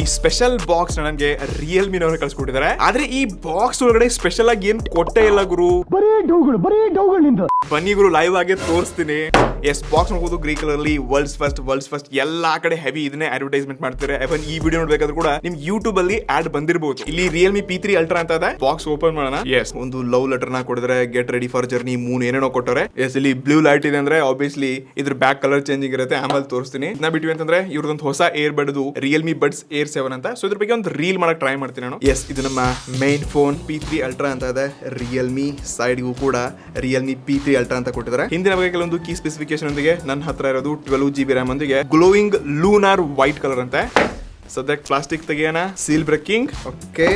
ಈ special box ನನಗೆ ರಿಯಲ್ಮಿನವರು ಕಳ್ಸಿಕೊಟ್ಟಿದ್ದಾರೆ. ಆದ್ರೆ ಈ ಬಾಕ್ಸ್ ಒಳಗಡೆ ಸ್ಪೆಷಲ್ ಆಗಿ ಏನ್ ಕೊಟ್ಟೆ ಇಲ್ಲ ಗುರು, ಬರೀ ಡೌಗಳು. ಬನ್ನಿ ಗುರು ಲೈವ್ ಆಗಿ ತೋರಿಸ್ತೀನಿ. ಎಸ್ ಬಾಕ್ಸ್ ನೋಡಬಹುದು ಗ್ರೀನ್ ಕಲರ್ ಅಲ್ಲಿ ವರ್ಲ್ಡ್ಸ್ ಫಸ್ಟ್ ಎಲ್ಲಾ ಕಡೆ ಹೆವಿ ಇದನ್ನೇ ಅಡ್ವರ್ಟೈಸ್ಮೆಂಟ್ ಮಾಡ್ತಾರೆ. ಇವನ್ ಈ ವಿಡಿಯೋ ನೋಡ್ಬೇಕಾದ್ರೂ ಕೂಡ ನಿಮ್ ಯೂಟ್ಯೂಬ್ ಅಲ್ಲಿ ಆಡ್ ಬಂದಿರಬಹುದು. ಇಲ್ಲಿ ರಿಯಲ್ಮಿ P3 Ultra ಅಂತ ಇದೆ. ಬಾಕ್ಸ್ ಓಪನ್ ಮಾಡೋಣ. ಎಸ್ ಒಂದು ಲವ್ ಲೆಟರ್ ನ ಕೊಡಿದ್ರೆ, get ready for journey, moon ಏನೇನೋ ಕೊಟ್ಟರೆ. ಎಸ್ ಇಲ್ಲಿ ಬ್ಲೂ ಲೈಟ್ ಇದೆ ಅಂದ್ರೆ ಆಬ್ವಿಯಸ್ಲಿ ಇದ್ರ ಬ್ಯಾಕ್ ಕಲರ್ ಚೇಂಜಿಂಗ್ ಇರುತ್ತೆ. ಆಮೇಲೆ ತೋರಿಸ್ತೀನಿ. ನಾ ಬಿಟ್ವಿ ಅಂತಂದ್ರೆ ಇವ್ರದೊಂದು ಹೊಸ ಏರ್ ಬಡ್ದು ರಿಯಲ್ಮಿ ಬಡ್ಸ್ ಏರ್ 7 ಅಂತ. ಸೊ ಇದ್ರ ಬಗ್ಗೆ ಒಂದು ರೀಲ್ ಮಾಡಕ್ ಟ್ರೈ ಮಾಡ್ತೀನಿ ನಾನು. ಎಸ್ ಇದು ನಮ್ಮ ಮೈನ್ ಫೋನ್ P3 Ultra ಅಂತ ಇದೆ. ರಿಯಲ್ಮಿ ಸೈಡ್ಗೂ ಕೂಡ ರಿಯಲ್ಮಿ P3 Ultra ಅಂತ ಕೊಟ್ಟಿದ್ದಾರೆ. ಹಿಂದಿನ ಬಗ್ಗೆ ಕೆಲವೊಂದು ಕೀ ಸ್ಪೆಸಿಫಿಕೇಶನ್ ಒಂದಿಗೆ ನನ್ನ ಹತ್ರ ಇರೋದು 12GB RAM ಒಂದಿಗೆ ಗ್ಲೋಯಿಂಗ್ ಲೂನಾರ್ ವೈಟ್ ಕಲರ್ ಅಂತೆ. ಸದ್ಯಕ್ಕೆ ಪ್ಲಾಸ್ಟಿಕ್ ತೆಗಿಯೋಣ. Seal breaking. Okay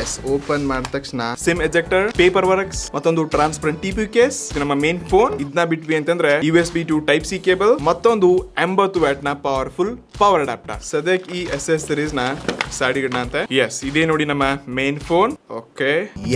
yes open ಮಾಡಿದ ತಕ್ಷಣ ಸಿಮ್ ಎಜೆಕ್ಟರ್, ಪೇಪರ್ ವರ್ಕ್ಸ್, ಮತ್ತೊಂದು ಟ್ರಾನ್ಸ್ಪರೆಂಟ್ TPU ಕೇಸ್. ನಮ್ಮ ಮೇನ್ ಫೋನ್. ಇದನ್ನ ಬಿಟ್ವಿ ಅಂತಂದ್ರೆ USB to Type C cable, ಮತ್ತೊಂದು 80W ನ ಪವರ್ಫುಲ್ ಪವರ್ ಅಡಾಪ್ಟರ್. ಸದ್ಯಕ್ಕೆ ಈ accessories ನ ಸೈಡ್ ಗಿಡನ ಅಂತ. ಎಸ್ ಇದೇ ನೋಡಿ ನಮ್ಮ main phone. Okay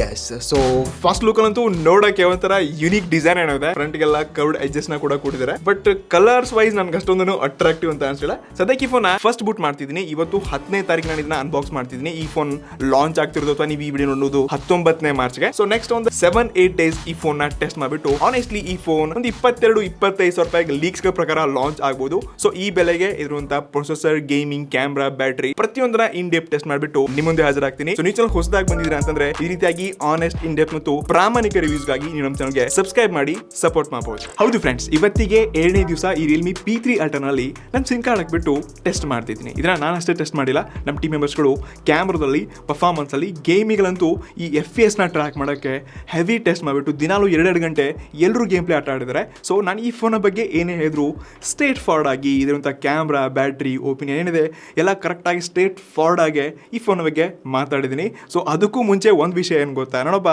yes so first look ಅಂತೂ ನೋಡಕ್ಕೆ ಒಂಥರ ಯುನಿಕ್ ಡಿಸೈನ್ ಏನಿದೆ. ಫ್ರಂಟ್ ಗೆಲ್ಲ ಕರ್ವ್ಡ್ ಎಡ್ಜಸ್ ನ ಕೂಡ ಕೊಟ್ಟಿದ್ದಾರೆ. ಬಟ್ ಕಲರ್ಸ್ ವೈಸ್ ನನ್ಗೆ ಅಷ್ಟೊಂದು ಅಟ್ರಾಕ್ಟಿವ್ ಅಂತ ಅನ್ಸಿಲ್ಲ. ಸದ್ಯಕ್ಕೆ ಈ ಫೋನ್ ಫಸ್ಟ್ ಬೂಟ್ ಮಾಡ್ತಿದ್ದೀನಿ. ಇವತ್ತು 10ನೇ ತಾರೀಕು ನಾನು ಇದನ್ನ ಅನ್ಬಾಕ್ಸ್ ಮಾಡ್ತಿದ್ದೀನಿ. ಈ ಫೋನ್ ಲಾಂಚ್ ಆಗ್ತಿರೋದು ಅಥವಾ ನೀವು ಈ ವಿಡಿಯೋ ನೋಡೋದು 19ನೇ ಮಾರ್ಚ್ಗೆ. ಸೊ ನೆಕ್ಸ್ಟ್ ಒಂದು 7-8 ಡೇಸ್ ಈ ಫೋನ್ ನ ಟೆಸ್ಟ್ ಮಾಡ್ಬಿಟ್ಟು ಆನೆಸ್ಟ್ಲಿ ಈ ಫೋನ್ ಒಂದು 22-25 ರೂಪಾಯಿ ಲೀಕ್ಸ್ ಪ್ರಕಾರ ಲಾಂಚ್ ಆಗ್ಬೋದು. ಸೊ ಈ ಬೆಲೆಗೆ ಇರುವಂತ ಪ್ರೊಸೆಸರ್, ಗೇಮಿಂಗ್, ಕ್ಯಾಮ್ರಾ, ಬ್ಯಾಟರಿ ಪ್ರತಿಯೊಂದರ ಇನ್ ಡೆಪ್ ಟೆಸ್ಟ್ ಮಾಡ್ಬಿಟ್ಟು ನಿಮ್ಮ ಮುಂದೆ ಹಾಜರಾಗ್ತೀನಿ. ಸೊ ನೀವು ಚಾನಲ್ ಹೊಸದಾಗಿ ಬಂದಿದ್ದೀರಾ ಅಂತಂದ್ರೆ ಈ ರೀತಿಯಾಗಿ ಆನೆಸ್ಟ್, ಇನ್ ಡೆಪ್ ಮತ್ತು ಪ್ರಾಮಾಣಿಕ ರಿವ್ಯೂಸ್ ಗಾಗಿ ನೀವು ನಮ್ಮ ಚಾನಲ್ಗೆ ಸಬ್ಸ್ಕ್ರೈಬ್ ಮಾಡಿ ಸಪೋರ್ಟ್ ಮಾಡಬಹುದು. ಹೌದು ಫ್ರೆಂಡ್ಸ್, ಇವತ್ತಿಗೆ 7ನೇ ದಿವಸ ಈ ರಿಯಲ್ಮಿ P3 Ultra ನಲ್ಲಿ ನಾನು ಸಿಮ್ ಕಾರ್ಡ್ ಹಾಕ್ಬಿಟ್ಟು ಟೆಸ್ಟ್ ಮಾಡ್ತಿದ್ದೀನಿ. ಇದನ್ನ ನಾನು ಅಷ್ಟೇ ಟೆಸ್ಟ್ ಮಾಡಿಲ್ಲ, ನಮ್ಮ ಟೀಮ್ ಮೆಂಬರ್ಸ್ಗಳು ಕ್ಯಾಮ್ರಾದಲ್ಲಿ, ಪರ್ಫಾರ್ಮೆನ್ಸ್ ಅಲ್ಲಿ, ಗೇಮಿಗಳಂತೂ ಈ FPS ನ ಟ್ರ್ಯಾಕ್ ಮಾಡೋಕ್ಕೆ ಹೆವಿ ಟೆಸ್ಟ್ ಮಾಡಿಬಿಟ್ಟು ದಿನಾಲು 2 ಗಂಟೆ ಎಲ್ಲರೂ ಗೇಮ್ ಪ್ಲೇ ಆಟ ಆಡಿದ್ದಾರೆ. ಸೊ ನಾನು ಈ ಫೋನ್ ಬಗ್ಗೆ ಏನೇ ಹೇಳಿದ್ರು ಸ್ಟ್ರೇಟ್ ಫಾರ್ವರ್ಡ್ ಆಗಿ ಇದರಂಥ ಕ್ಯಾಮ್ರಾ, ಬ್ಯಾಟ್ರಿ, ಒಪಿನಿಯನ್ ಏನಿದೆ ಎಲ್ಲ ಕರೆಕ್ಟಾಗಿ ಸ್ಟ್ರೇಟ್ ಫಾರ್ವರ್ಡ್ ಆಗಿ ಈ ಫೋನ್ ಬಗ್ಗೆ ಮಾತಾಡಿದ್ದೀನಿ. ಸೊ ಅದಕ್ಕೂ ಮುಂಚೆ ಒಂದು ವಿಷಯ ಏನು ಗೊತ್ತಾ, ನಾನೊಬ್ಬ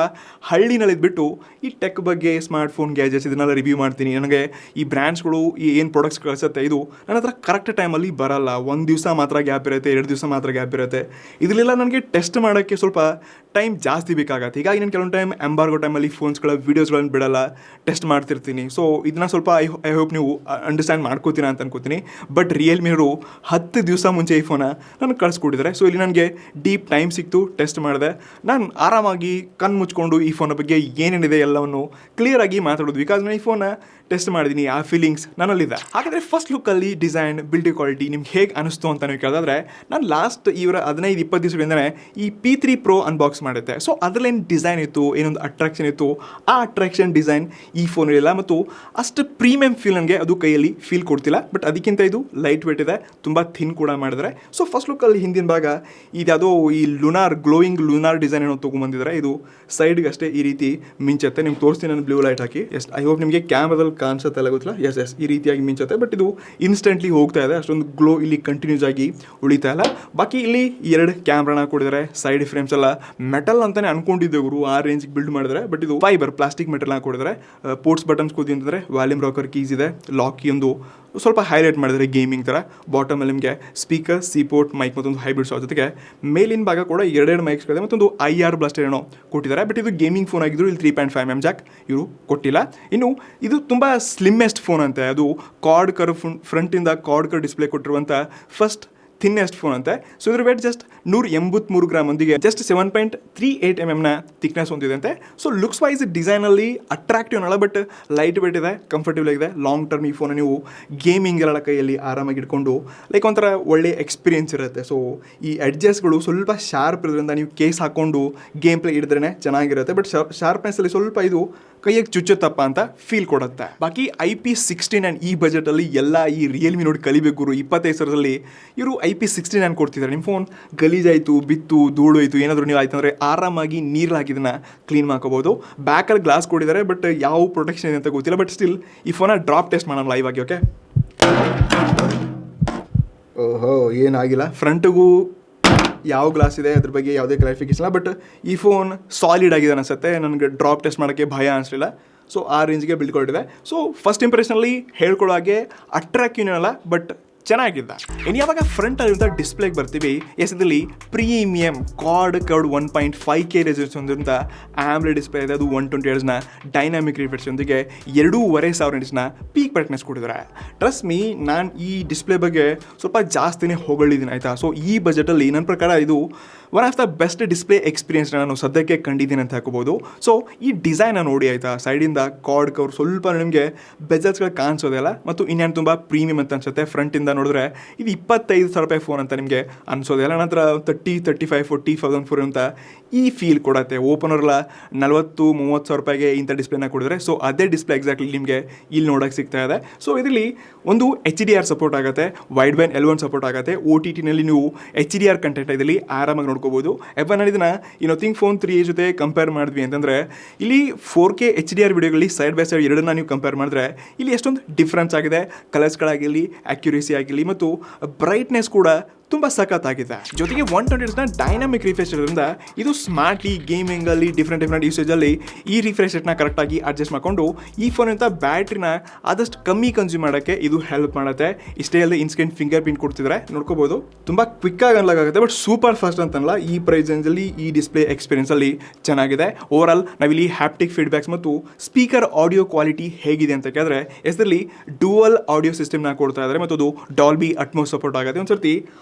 ಹಳ್ಳಿನಲ್ಲಿದ್ಬಿಟ್ಟು ಈ ಟೆಕ್ ಬಗ್ಗೆ, ಸ್ಮಾರ್ಟ್ ಫೋನ್, ಗ್ಯಾಜೆಟ್ಸ್ ಇದನ್ನೆಲ್ಲ ರಿವ್ಯೂ ಮಾಡ್ತೀನಿ. ನನಗೆ ಈ ಬ್ರ್ಯಾಂಡ್ಸ್ಗಳು ಈ ಏನು ಪ್ರಾಡಕ್ಟ್ಸ್ ಕಳಿಸುತ್ತೆ ಇದು ನನ್ನ ಹತ್ರ ಕರೆಕ್ಟ್ ಟೈಮಲ್ಲಿ ಬರಲ್ಲ. 1 ದಿವಸ ಮಾತ್ರ ಗ್ಯಾಪ್ ಇರುತ್ತೆ, 2 ದಿವಸ ಮಾತ್ರ ಗ್ಯಾಪ್ ಇರುತ್ತೆ. ಇದರಲ್ಲೆಲ್ಲ ನನಗೆ ಟೆಸ್ಟ್ ಮಾಡೋಕ್ಕೆ ಸ್ವಲ್ಪ ಟೈಮ್ ಜಾಸ್ತಿ ಬೇಕಾಗತ್ತೆ. ಹೀಗಾಗಿ ನಾನು ಕೆಲವೊಂದು ಟೈಮ್ ಎಂಬಾರ್ಗೋ ಟೈಮಲ್ಲಿ ಫೋನ್ಸ್ಗಳ ವೀಡಿಯೋಸ್ಗಳನ್ನು ಬಿಡಲ್ಲ, ಟೆಸ್ಟ್ ಮಾಡ್ತಿರ್ತೀನಿ. ಸೊ ಇದನ್ನ ಸ್ವಲ್ಪ ಐ ಹೋಪ್ ನೀವು ಅಂಡರ್ಸ್ಟ್ಯಾಂಡ್ ಮಾಡ್ಕೋತೀರಾ ಅಂತ ಅನ್ಕೋತೀನಿ. ಬಟ್ ರಿಯಲ್ಮಿಯವರು 10 ದಿವಸ ಮುಂಚೆ ಈ ಫೋನ ನನಗೆ ಕಳಿಸ್ಕೊಟ್ಟಿದ್ದಾರೆ. ಸೊ ಇಲ್ಲಿ ನನಗೆ ಡೀಪ್ ಟೈಮ್ ಸಿಕ್ತು, ಟೆಸ್ಟ್ ಮಾಡಿದೆ. ನಾನು ಆರಾಮಾಗಿ ಕಣ್ಣು ಮುಚ್ಕೊಂಡು ಈ ಫೋನ್ ಬಗ್ಗೆ ಏನೇನಿದೆ ಎಲ್ಲವನ್ನು ಕ್ಲಿಯರಾಗಿ ಮಾತಾಡೋದು. ಬಿಕಾಸ್ ನಾನು ಈ ಫೋನ ಟೆಸ್ಟ್ ಮಾಡಿದ್ದೀನಿ, ಆ ಫೀಲಿಂಗ್ಸ್ ನನ್ನಲ್ಲಿದೆ. ಹಾಗಾದರೆ ಫಸ್ಟ್ ಲುಕ್ಕಲ್ಲಿ ಡಿಸೈನ್, ಬಿಲ್ಡ್ ಕ್ವಾಲಿಟಿ ನಿಮ್ಗೆ ಹೇಗೆ ಅನಿಸ್ತು ಅಂತ ನೀವು ಕೇಳಿದ್ರೆ, ನಾನು ಲಾಸ್ಟ್ ಇವರ 15-20 ದಿವಸಗಳಿಂದಲೇ ಈ P3 Pro ಅನ್ಬಾಕ್ಸ್ ಮಾಡುತ್ತೆ. ಸೊ ಅದರಲ್ಲೇನು ಡಿಸೈನ್ ಇತ್ತು, ಏನೊಂದು ಅಟ್ರಾಕ್ಷನ್ ಇತ್ತು, ಆ ಅಟ್ರಾಕ್ಷನ್ ಡಿಸೈನ್ ಈ ಫೋನ್ ಇರಲಿಲ್ಲ. ಮತ್ತು ಅಷ್ಟು ಪ್ರೀಮಿಯಂ ಫೀಲ್ ನನಗೆ ಅದು ಕೈಯಲ್ಲಿ ಫೀಲ್ ಕೊಡ್ತಿಲ್ಲ. ಬಟ್ ಅದಕ್ಕಿಂತ ಇದು ಲೈಟ್ ವೇಟ್ ಇದೆ, ತುಂಬ ಥಿನ್ ಕೂಡ ಮಾಡಿದರೆ. ಸೊ ಫಸ್ಟ್ ಲುಕ್ಕಲ್ಲಿ ಹಿಂದಿನ ಭಾಗ ಇದ್ಯಾವುದೋ ಈ ಗ್ಲೋಯಿಂಗ್ ಲೂನಾರ್ ಡಿಸೈನ್ ಏನೋ ತೊಗೊಂಬಂದಿದ್ದಾರೆ. ಇದು ಸೈಡ್ಗೆ ಅಷ್ಟೇ ಈ ರೀತಿ ಮಿಂಚತ್ತೆ. ನಿಮ್ಗೆ ತೋರಿಸ್ತೀನಿ ನಾನು ಬ್ಲೂ ಲೈಟ್ ಹಾಕಿ. ಎಸ್ ಐ ಹೋಪ್ ನಿಮಗೆ ಕ್ಯಾಮ್ರಾದಲ್ಲಿ ಕಾಣಿಸುತ್ತೆ ಎಲ್ಲ ಗೊತ್ತಿಲ್ಲ. ಎಸ್ ಈ ರೀತಿಯಾಗಿ ಮಿಂಚುತ್ತೆ. ಬಟ್ ಇದು ಇನ್ಸ್ಟೆಂಟ್ಲಿ ಹೋಗ್ತಾ ಇದೆ, ಅಷ್ಟೊಂದು ಗ್ಲೋ ಇಲ್ಲಿ ಕಂಟಿನ್ಯೂಸ್ ಆಗಿ ಉಳಿತಾ ಇಲ್ಲ. ಬಾಕಿ ಇಲ್ಲಿ 2 ಕ್ಯಾಮ್ರಾನ ಕೊಡಿದ್ದಾರೆ. ಸೈಡ್ ಫ್ರೇಮ್ಸ್ ಎಲ್ಲ ಮೆಟಲ್ ಅಂತಾನೆ ಅನ್ಕೊಂಡಿದ್ದೆ ಗುರು, ಆ ರೇಂಜ್ಗೆ ಬಿಲ್ಡ್ ಮಾಡಿದ್ರೆ. ಬಟ್ ಇದು ಫೈಬರ್ ಪ್ಲಾಸ್ಟಿಕ್ ಮೆಟಲ್ನ ಕೊಡಿದ್ದಾರೆ. ಪೋರ್ಟ್ಸ್ ಬಟನ್ಸ್ ಕೂದಿ ಅಂತಂದರೆ ವಾಲ್ಯೂಮ್ ರಾಕರ್ ಕೀಸ್ ಇದೆ, ಲಾಕ್ ಕೀ ಒಂದು ಸ್ವಲ್ಪ ಹೈಲೈಟ್ ಮಾಡಿದರೆ ಗೇಮಿಂಗ್ ಥರ. ಬಾಟಮಲ್ಲಿ ನಿಮಗೆ ಸ್ಪೀಕರ್, C-ಪೋರ್ಟ್ ಮೈಕ್ ಮತ್ತೊಂದು ಹೈಬ್ರಿಡ್ ಸಾಲ್ ಜೊತೆಗೆ ಮೇಲಿನ ಭಾಗ ಕೂಡ 2 ಮೈಕ್ಸ್ಗಳಿದೆ, ಮತ್ತೊಂದು IR ಬ್ಲಾಸ್ಟರ್ ಏನೋ ಕೊಟ್ಟಿದ್ದಾರೆ. ಬಟ್ ಇದು ಗೇಮಿಂಗ್ ಫೋನ್ ಆಗಿದ್ರು ಇಲ್ಲಿ 3.5mm ಜಾಕ್ ಇವರು ಕೊಟ್ಟಿಲ್ಲ. ಇನ್ನು ಇದು ತುಂಬ ಸ್ಲಿಮ್ಮೆಸ್ಟ್ ಫೋನ್ ಅಂತೆ. ಅದು ಕಾರ್ಡ್ ಕರ್ ಫ್ರಂಟಿಂದ ಕಾರ್ಡ್ ಕರ್ ಡಿಸ್ಪ್ಲೇ ಕೊಟ್ಟಿರುವಂಥ ಫಸ್ಟ್ ಥಿನ್ನೆಸ್ಟ್ ಫೋನ್ ಅಂತೆ. ಸೊ ಇದ್ರ ವೇಟ್ ಜಸ್ಟ್ 183 ಗ್ರಾಮ್ ಒಂದಿಗೆ ಜಸ್ಟ್ 7.38mm ನ ಥಿಕ್ನೆಸ್ ಹೊಂದಿದೆ ಅಂತೆ. ಸೊ ಲುಕ್ಸ್ ವೈಸ್ ಡಿಸೈನಲ್ಲಿ ಅಟ್ರಾಕ್ಟಿವ್ ಅನ್ನಲ್ಲ, ಬಟ್ ಲೈಟ್ ವೇಟ್ ಇದೆ, ಕಂಫರ್ಟೇಬಲ್ ಆಗಿದೆ. ಲಾಂಗ್ ಟರ್ಮ್ ಈ ಫೋನ್ ನೀವು ಗೇಮಿಂಗ್ ಎಲ್ಲ ಕೈಯಲ್ಲಿ ಆರಾಮಾಗಿ ಇಟ್ಕೊಂಡು ಲೈಕ್ ಒಂಥರ ಒಳ್ಳೆ ಎಕ್ಸ್ಪೀರಿಯನ್ಸ್ ಇರುತ್ತೆ. ಸೊ ಈ ಎಡ್ಜಸ್ಗಳು ಸ್ವಲ್ಪ ಶಾರ್ಪ್ ಇರೋದ್ರಿಂದ ನೀವು ಕೇಸ್ ಹಾಕ್ಕೊಂಡು ಗೇಮ್ ಪ್ಲೇ ಹಿಡಿದ್ರೇ ಚೆನ್ನಾಗಿರುತ್ತೆ. ಬಟ್ ಶಾರ್ಪ್ನೆಸ್ಸಲ್ಲಿ ಸ್ವಲ್ಪ ಇದು ಕೈಯಾಗಿ ಚುಚ್ಚುತ್ತಪ್ಪ ಅಂತ ಫೀಲ್ ಕೊಡುತ್ತೆ. ಬಾಕಿ IP69 ಈ ಬಜೆಟಲ್ಲಿ ಎಲ್ಲ ಈ ರಿಯಲ್ಮಿ ನೋಡಿ ಕಲಿಬೇಕು. 25,000ರಲ್ಲಿ ಇವರು IP69 ಕೊಡ್ತಿದ್ದಾರೆ. ನಿಮ್ಮ ಫೋನ್ ಗಲೀಜಾಯಿತು, ಬಿತ್ತು, ಧೂಳು ಆಯಿತು, ಏನಾದರೂ ನೀವು ಆಯ್ತು ಅಂದರೆ ಆರಾಮಾಗಿ ನೀರು ಹಾಕಿದನ್ನ ಕ್ಲೀನ್ ಮಾಡ್ಕೋಬೋದು. ಬ್ಯಾಕಲ್ಲಿ ಗ್ಲಾಸ್ ಕೊಟ್ಟಿದ್ದಾರೆ, ಬಟ್ ಯಾವ ಪ್ರೊಟೆಕ್ಷನ್ ಇದೆ ಅಂತ ಗೊತ್ತಿಲ್ಲ. ಬಟ್ ಸ್ಟಿಲ್ ಈ ಫೋನ ಡ್ರಾಪ್ ಟೆಸ್ಟ್ ಮಾಡೋಣ ಲೈವ್ ಆಗಿ. ಓಕೆ, ಓಹೋ ಏನಾಗಿಲ್ಲ. ಫ್ರಂಟಿಗೂ ಯಾವ ಗ್ಲಾಸ್ ಇದೆ ಅದ್ರ ಬಗ್ಗೆ ಯಾವುದೇ ಕ್ಲಾರಿಫಿಕೇಶನ್ ಇಲ್ಲ. ಬಟ್ ಈ ಫೋನ್ ಸಾಲಿಡ್ ಆಗಿದೆ ಅನಿಸುತ್ತೆ. ನನಗೆ ಡ್ರಾಪ್ ಟೆಸ್ಟ್ ಮಾಡೋಕ್ಕೆ ಭಯ ಅನಿಸಲಿಲ್ಲ. ಸೊ ಆ ರೇಂಜ್ಗೆ ಬಿಲ್ಡ್ ಕೊಟ್ಟಿದೆ. ಸೊ ಫಸ್ಟ್ ಇಂಪ್ರೆಷನಲ್ಲಿ ಹೇಳ್ಕೊಳ್ಳೋ ಹಾಗೆ ಅಟ್ರಾಕ್ಟಿವ್ ಅಲ್ಲ, ಬಟ್ ಚೆನ್ನಾಗಿದೆ. ಇನ್ನು ಯಾವಾಗ ಫ್ರಂಟ್ ಆಗಿರುವಂಥ ಡಿಸ್ಪ್ಲೇಗೆ ಬರ್ತೀವಿ, ಇದರಲ್ಲಿ ಪ್ರೀಮಿಯಂ ಕಾರ್ಡ್ 1.5K ರೆಸಲ್ಯೂಷನ್ ಹೊಂದಿರುವಂಥ ಆಮ್ಲೆಡ್ ಡಿಸ್ಪ್ಲೇ ಇದೆ. ಅದು 120 Hz ಡೈನಾಮಿಕ್ ರಿಫ್ರೆಶ್ ಜೊತೆಗೆ 2500 ನಿಟ್ಸ್ನ ಪೀಕ್ ಬ್ರೈಟ್ನೆಸ್ ಕೊಟ್ಟಿದ್ದಾರೆ. ಟ್ರಸ್ಟ್ ಮೀ, ನಾನು ಈ ಡಿಸ್ಪ್ಲೇ ಬಗ್ಗೆ ಸ್ವಲ್ಪ ಜಾಸ್ತಿನೇ ಹೊಗಳಿದ್ದೀನಿ ಆಯಿತಾ. ಸೊ ಈ ಬಜೆಟಲ್ಲಿ ನನ್ನ ಪ್ರಕಾರ ಇದು one of the best display experience ನಾನು ಸದ್ಯಕ್ಕೆ ಕಂಡಿದ್ದೀನಿ ಅಂತ ಹಾಕೋಬೋದು. ಸೊ ಈ ಡಿಸೈನ ನೋಡಿ ಆಯಿತಾ, ಸೈಡಿಂದ ಕಾರ್ಡ್ ಕವರ್ ಸ್ವಲ್ಪ ನಿಮಗೆ ಬೆಜಲ್ಸ್ಗಳು ಕಾಣಿಸೋದಿಲ್ಲ ಮತ್ತು ಇನ್ನೇನು ತುಂಬ ಪ್ರೀಮಿಯಮ್ ಅಂತ ಅನ್ಸುತ್ತೆ. ಫ್ರಂಟಿಂದ ನೋಡಿದ್ರೆ ಇದು 25,000 ರೂಪಾಯಿ ಫೋನ್ ಅಂತ ನಿಮಗೆ ಅನ್ಸೋದಿಲ್ಲ. ನಂತರ 30, 35, 40,000 ಫೋನ್ ಅಂತ ಈ ಫೀಲ್ ಕೊಡುತ್ತೆ. ಓಪನರ್ಲ 40-30,000 ರೂಪಾಯಿಗೆ ಇಂಥ ಡಿಸ್ಪ್ಲೇನ ಕೊಡಿದ್ರೆ, ಸೊ ಅದೇ ಡಿಸ್ಪ್ಲೇ ಎಕ್ಸಾಕ್ಟ್ಲಿ ನಿಮಗೆ ಇಲ್ಲಿ ನೋಡೋಕ್ಕೆ ಸಿಗ್ತಾ ಇದೆ. ಸೊ ಇದರಲ್ಲಿ ಒಂದು HDR ಸಪೋರ್ಟ್ ಆಗುತ್ತೆ, ವೈಡ್ ಬ್ಯಾಂಡ್ L1 ಸಪೋರ್ಟ್ ಆಗುತ್ತೆ. OTTನಲ್ಲಿ ನೀವು HDR ಕಂಟೆಂಟ್ ಇದರಲ್ಲಿ ಆರಾಮಾಗಿ ನೋಡ್ಕೋಬೋದು. ನಾನು ಇದನ್ನು ಈ ನಥಿಂಗ್ ಫೋನ್ 3 ಜೊತೆ ಕಂಪೇರ್ ಮಾಡಿದ್ವಿ ಅಂತಂದರೆ, ಇಲ್ಲಿ 4K HDR ವಿಡಿಯೋಗಳಲ್ಲಿ ಸೈಡ್ ಬೈ ಸೈಡ್ ಎರಡನ್ನ ನೀವು ಕಂಪೇರ್ ಮಾಡಿದ್ರೆ ಇಲ್ಲಿ ಎಷ್ಟೊಂದು ಡಿಫ್ರೆನ್ಸ್ ಆಗಿದೆ. ಕಲರ್ಸ್ಗಳಾಗಿರಲಿ, ಅಕ್ಯುರೇಸಿ ಆಗಿರಲಿ ಮತ್ತು ಬ್ರೈಟ್ನೆಸ್ ಕೂಡ ತುಂಬ ಸಖತ್ತಾಗಿದೆ. ಜೊತೆಗೆ 120 Hz ಡೈನಾಮಿಕ್ ರಿಫ್ರೆಶ್ ಇರೋದ್ರಿಂದ ಇದು ಸ್ಮಾರ್ಟ್ಲಿ ಗೇಮಿಂಗಲ್ಲಿ ಡಿಫ್ರೆಂಟ್ ಯೂಸೇಜಲ್ಲಿ ಈ ರಿಫ್ರೆಶ್ ರೇಟ್ನ ಕರೆಕ್ಟಾಗಿ ಅಡ್ಜಸ್ಟ್ ಮಾಡಿಕೊಂಡು ಈ ಫೋನಿಂದ ಬ್ಯಾಟ್ರಿನ ಆದಷ್ಟು ಕಮ್ಮಿ ಕನ್ಸ್ಯೂಮ್ ಮಾಡೋಕ್ಕೆ ಇದು ಹೆಲ್ಪ್ ಮಾಡುತ್ತೆ. ಇಷ್ಟೇ ಅಲ್ಲದೆ ಇನ್ಸ್ಟೆಂಟ್ ಫಿಂಗರ್ ಪ್ರಿಂಟ್ ಕೊಡ್ತಿದ್ರೆ ನೋಡ್ಕೋಬೋದು. ತುಂಬ ಕ್ವಿಕ್ಕಾಗಿ ಅನ್ಲಾಗುತ್ತೆ, ಬಟ್ ಸೂಪರ್ ಫಾಸ್ಟ್ ಅಂತಲ್ಲ. ಈ ಪ್ರೈಸ್ ರೇಂಜಲ್ಲಿ ಈ ಡಿಸ್ಪ್ಲೇ ಎಕ್ಸ್ಪೀರಿಯನ್ಸಲ್ಲಿ ಚೆನ್ನಾಗಿದೆ. ಓವರಾಲ್ ನಾವಿಲ್ಲಿ ಹ್ಯಾಪ್ಟಿಕ್ ಫೀಡ್ಬ್ಯಾಕ್ಸ್ ಮತ್ತು ಸ್ಪೀಕರ್ ಆಡಿಯೋ ಕ್ವಾಲಿಟಿ ಹೇಗಿದೆ ಅಂತ ಕೇಳಿದ್ರೆ, ಇದರಲ್ಲಿ ಡ್ಯುವಲ್ ಆಡಿಯೋ ಸಿಸ್ಟಮ್ನ ಕೊಡ್ತಾ ಇದ್ದಾರೆ ಮತ್ತು ಅದು ಡಾಲ್ಬಿ ಅಟ್ಮೋಸ್ ಸಪೋರ್ಟ್ ಆಗುತ್ತೆ. ಒಂದು ಸರ್ತಿ